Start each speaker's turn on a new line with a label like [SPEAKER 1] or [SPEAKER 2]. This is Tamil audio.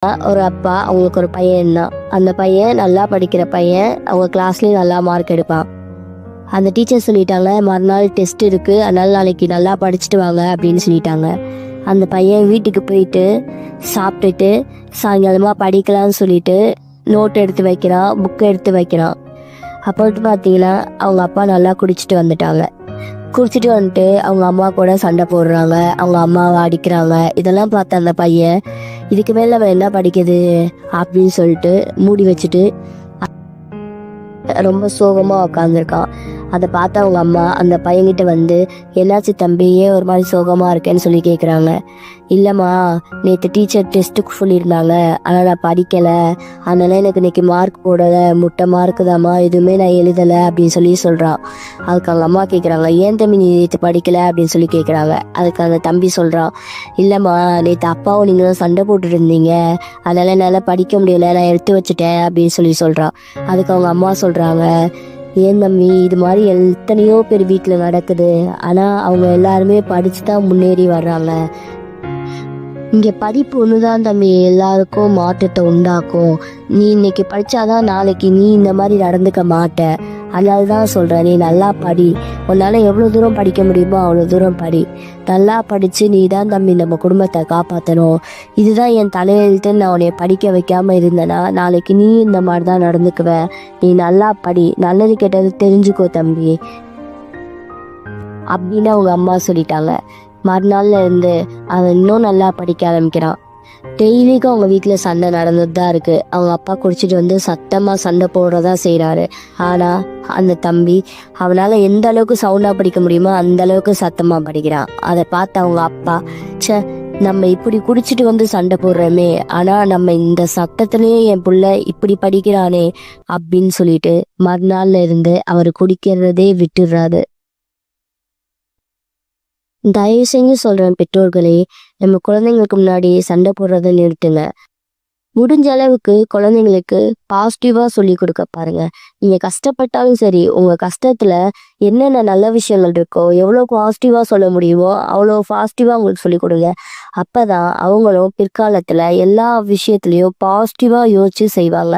[SPEAKER 1] ஒரு அப்பா, அவங்களுக்கு ஒரு பையன் இருந்தான். அந்த பையன் நல்லா படிக்கிற பையன். அவங்க கிளாஸ்லயும் நல்லா மார்க் எடுப்பான். அந்த டீச்சர் சொல்லிட்டாங்க, மறுநாள் டெஸ்ட் இருக்கு, அதனால நாளைக்கு நல்லா படிச்சுட்டு வாங்க அப்படின்னு சொல்லிட்டாங்க. அந்த பையன் வீட்டுக்கு போயிட்டு சாப்பிட்டுட்டு சாயங்காலமா படிக்கலாம்னு சொல்லிட்டு நோட் எடுத்து வைக்கிறான், புக்கை எடுத்து வைக்கிறான். அப்போ பார்த்தீங்கன்னா அவங்க அப்பா நல்லா குடிச்சிட்டு வந்துட்டாங்க. குடிச்சிட்டு வந்துட்டு அவங்க அம்மா கூட சண்டை போடுறாங்க, அவங்க அம்மாவை அடிக்கிறாங்க. இதெல்லாம் பார்த்த அந்த பையன், இதுக்கு மேல நம்ம என்ன படிக்குது அப்படின்னு சொல்லிட்டு மூடி வச்சுட்டு ரொம்ப சோகமா உட்காந்துருக்கான். அதை பார்த்து அவங்க அம்மா அந்த பையன்கிட்ட வந்து, என்னாச்சு தம்பி, ஏன் ஒரு மாதிரி சோகமா இருக்கேன்னு சொல்லி கேட்குறாங்க. இல்லைம்மா, நேற்று டீச்சர் டெஸ்ட்டுக்கு சொல்லியிருந்தாங்க, ஆனால் நான் படிக்கலை, அதனால எனக்கு இன்னைக்கு மார்க் போடலை, முட்டை மார்க்கு தாம்மா, எதுவுமே நான் எழுதலை அப்படின்னு சொல்லி சொல்கிறான். அதுக்கு அவங்க அம்மா கேட்குறாங்க, ஏன் தம்பி நீ நேற்று படிக்கலை அப்படின்னு சொல்லி கேட்குறாங்க. அதுக்கு அந்த தம்பி சொல்கிறான், இல்லைம்மா, நேற்று அப்பாவும் நீங்களும் சண்டை போட்டுட்டு இருந்தீங்க, அதனால என்னால் படிக்க முடியலை, நான் எடுத்து வச்சுட்டேன் அப்படின்னு சொல்லி சொல்கிறான். அதுக்கு அவங்க அம்மா சொல்கிறாங்க, ஏன் தம்பி, இது மாதிரி எத்தனையோ பேர் வீட்டில் நடக்குது, ஆனால் அவங்க எல்லாருமே படிச்சு தான் முன்னேறி வர்றாங்க. இங்கே படிப்பு ஒன்று தான் தம்பி எல்லாருக்கும் மாற்றத்தை உண்டாக்கும். நீ இன்னைக்கு படித்தாதான் நாளைக்கு நீ இந்த மாதிரி நடந்துக்க மாட்ட. அதனால தான் சொல்கிறேன், நீ நல்லா படி. உன்னால் எவ்வளோ தூரம் படிக்க முடியுமோ அவ்வளோ தூரம் படி. நல்லா படித்து நீ தான் தம்பி நம்ம குடும்பத்தை காப்பாற்றணும். இதுதான் என் தலையெழுத்துன்னு நான் உன்னை படிக்க வைக்காமல் இருந்தேன்னா நாளைக்கு நீ இந்த மாதிரி தான் நடந்துக்குவ. நீ நல்லா படி, நல்லது கெட்டது தெரிஞ்சுக்கோ தம்பி அப்படின்னு அவங்க அம்மா சொல்லிட்டாங்க. மறுநாள்ல இருந்து அவன் இன்னும் நல்லா படிக்க ஆரம்பிக்கிறான். டெய்லிக்கும் அவங்க வீட்டில் சண்டை நடந்துட்டு தான் இருக்கு. அவங்க அப்பா குடிச்சிட்டு வந்து சத்தமாக சண்டை போடுறதா செய்கிறாரு. ஆனால் அந்த தம்பி அவனால் எந்த அளவுக்கு சவுண்டாக படிக்க முடியுமோ அந்த அளவுக்கு சத்தமாக படிக்கிறான். அதை பார்த்து அவங்க அப்பா, நம்ம இப்படி குடிச்சிட்டு வந்து சண்டை போடுறோமே, ஆனால் நம்ம இந்த சத்தத்துலேயே என் புள்ள இப்படி படிக்கிறானே அப்படின்னு சொல்லிட்டு மறுநாள்ல இருந்து அவர் குடிக்கிறதே விட்டுடுறாரு. தயவு செஞ்சு சொல்றேன் பெற்றோர்களே, நம்ம குழந்தைங்களுக்கு முன்னாடி சண்டை போடுறதை நிறுத்துங்க. முடிஞ்ச அளவுக்கு குழந்தைங்களுக்கு பாசிட்டிவா சொல்லி கொடுக்க பாருங்க. நீங்க கஷ்டப்பட்டாலும் சரி, உங்க கஷ்டத்துல என்னென்ன நல்ல விஷயங்கள் இருக்கோ, எவ்வளோ பாசிட்டிவா சொல்ல முடியுமோ அவ்வளோ பாசிட்டிவா உங்களுக்கு சொல்லி கொடுங்க. அப்பதான் அவங்களும் பிற்காலத்துல எல்லா விஷயத்துலயும் பாசிட்டிவா யோசிச்சு செய்வாங்க.